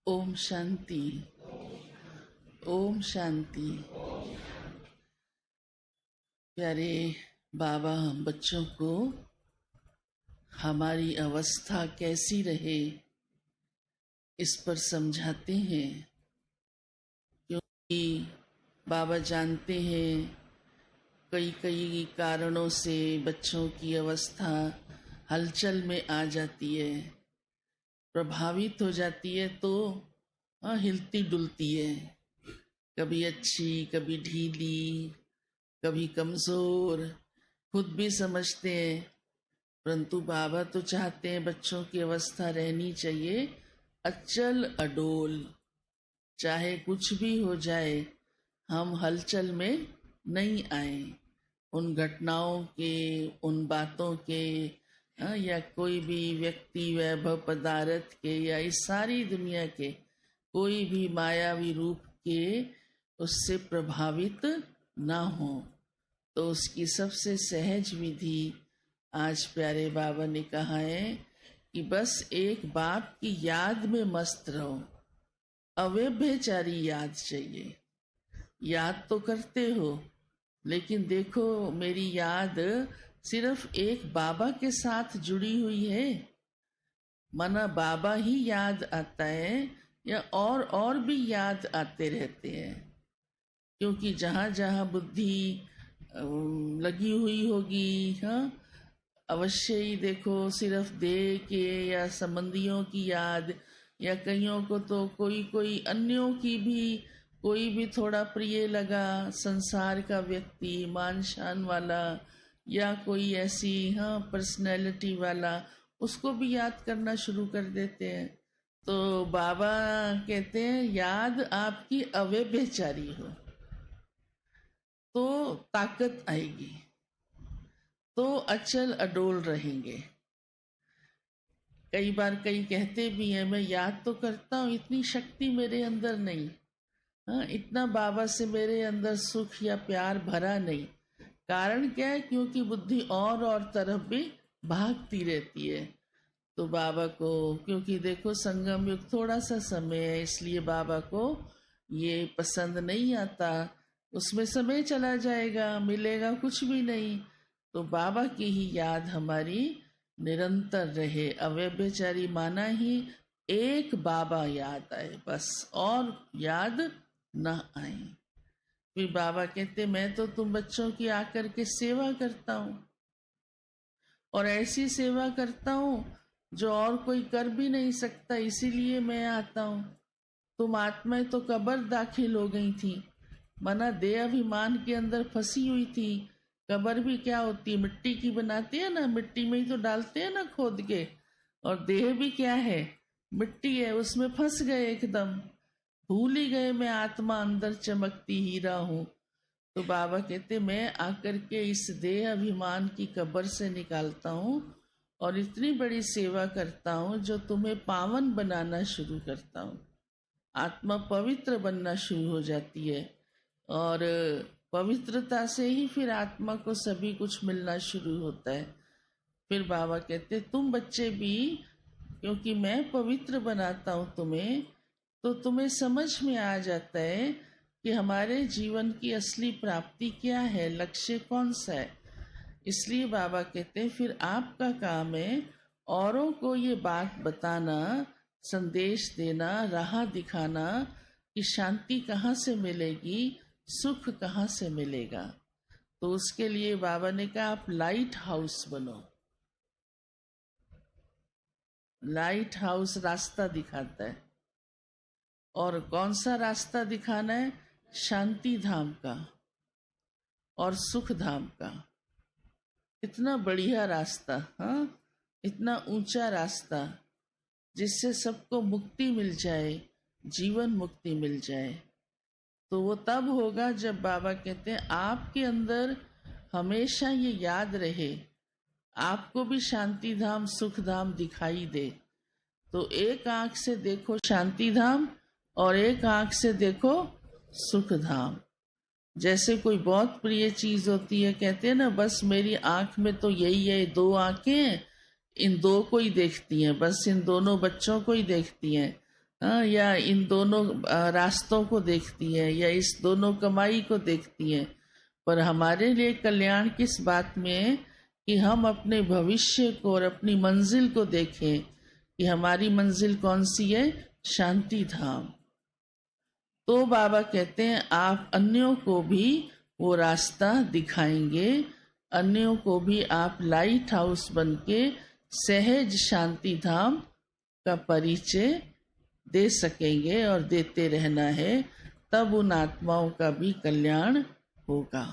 ओम शांति। ओम शांति। प्यारे बाबा, हम बच्चों को हमारी अवस्था कैसी रहे इस पर समझाते हैं, क्योंकि बाबा जानते हैं कई कई कारणों से बच्चों की अवस्था हलचल में आ जाती है, प्रभावित हो जाती है, तो हिलती डुलती है, कभी अच्छी कभी ढीली कभी कमजोर, खुद भी समझते हैं। परंतु बाबा तो चाहते हैं बच्चों की अवस्था रहनी चाहिए अचल अडोल, चाहे कुछ भी हो जाए हम हलचल में नहीं आए। उन घटनाओं के, उन बातों के या कोई भी व्यक्ति, वैभव, पदार्थ के या इस सारी दुनिया के कोई भी मायावी रूप के उससे प्रभावित ना हो। तो उसकी सबसे सहज विधि आज प्यारे बाबा ने कहा है कि बस एक बाप की याद में मस्त रहो। अव्यभिचारी याद चाहिए। याद तो करते हो, लेकिन देखो मेरी याद सिर्फ एक बाबा के साथ जुड़ी हुई है, माना बाबा ही याद आता है या और भी याद आते रहते हैं। क्योंकि जहाँ जहाँ बुद्धि लगी हुई होगी, अवश्य ही देखो सिर्फ देह के या संबंधियों की याद, या कईयों को तो कोई कोई अन्यों की भी, कोई भी थोड़ा प्रिय लगा संसार का व्यक्ति, मान शान वाला या कोई ऐसी पर्सनैलिटी वाला, उसको भी याद करना शुरू कर देते हैं। तो बाबा कहते हैं याद आपकी अव्यभिचारी हो तो ताकत आएगी, तो अचल अडोल रहेंगे। कई बार कई कहते भी हैं मैं याद तो करता हूँ, इतनी शक्ति मेरे अंदर नहीं, इतना बाबा से मेरे अंदर सुख या प्यार भरा नहीं। कारण क्या है? क्योंकि बुद्धि और तरफ भी भागती रहती है। तो बाबा को, क्योंकि देखो संगम युग थोड़ा सा समय है, इसलिए बाबा को ये पसंद नहीं आता, उसमें समय चला जाएगा, मिलेगा कुछ भी नहीं। तो बाबा की ही याद हमारी निरंतर रहे। अव्यभिचारी माना ही एक बाबा याद आए, बस और याद न आए। फिर बाबा कहते मैं तो तुम बच्चों की आकर के सेवा करता हूँ, और ऐसी सेवा करता हूँ जो और कोई कर भी नहीं सकता, इसीलिए मैं आता हूँ। तुम आत्माएं तो कब्र दाखिल हो गई थी, मना देह अभिमान के अंदर फंसी हुई थी। कब्र भी क्या होती है? मिट्टी की बनाते हैं ना, मिट्टी में ही तो डालते हैं ना खोद के। और देह भी क्या है? मिट्टी है, उसमें फंस गए एकदम, भूल ही गए मैं आत्मा अंदर चमकती हीरा हूँ। तो बाबा कहते मैं आकर के इस देह अभिमान की कब्र से निकालता हूँ और इतनी बड़ी सेवा करता हूँ जो तुम्हें पावन बनाना शुरू करता हूँ। आत्मा पवित्र बनना शुरू हो जाती है, और पवित्रता से ही फिर आत्मा को सभी कुछ मिलना शुरू होता है। फिर बाबा कहते तुम बच्चे भी, क्योंकि मैं पवित्र बनाता हूँ तुम्हें, तो तुम्हें समझ में आ जाता है कि हमारे जीवन की असली प्राप्ति क्या है, लक्ष्य कौन सा है। इसलिए बाबा कहते हैं फिर आपका काम है औरों को ये बात बताना, संदेश देना, राह दिखाना कि शांति कहाँ से मिलेगी, सुख कहाँ से मिलेगा। तो उसके लिए बाबा ने कहा आप लाइट हाउस बनो। लाइट हाउस रास्ता दिखाता है, और कौन सा रास्ता दिखाना है? शांति धाम का और सुख धाम का। इतना बढ़िया रास्ता, इतना ऊंचा रास्ता जिससे सबको मुक्ति मिल जाए, जीवन मुक्ति मिल जाए। तो वो तब होगा जब बाबा कहते हैं आपके अंदर हमेशा ये याद रहे, आपको भी शांति धाम सुख धाम दिखाई दे। तो एक आंख से देखो शांति धाम और एक आंख से देखो सुख धाम। जैसे कोई बहुत प्रिय चीज होती है, कहते हैं ना बस मेरी आंख में तो यही है, 2 आंखें हैं, इन 2 को ही देखती हैं, बस इन दोनों बच्चों को ही देखती हैं। या इन दोनों रास्तों को देखती है या इस दोनों कमाई को देखती है, पर हमारे लिए कल्याण किस बात में है कि हम अपने भविष्य को और अपनी मंजिल को देखें कि हमारी मंजिल कौन सी है, शांति धाम। तो बाबा कहते हैं आप अन्यों को भी वो रास्ता दिखाएंगे, अन्यों को भी आप लाइट हाउस बनके सहज शांति धाम का परिचय दे सकेंगे और देते रहना है, तब उन आत्माओं का भी कल्याण होगा।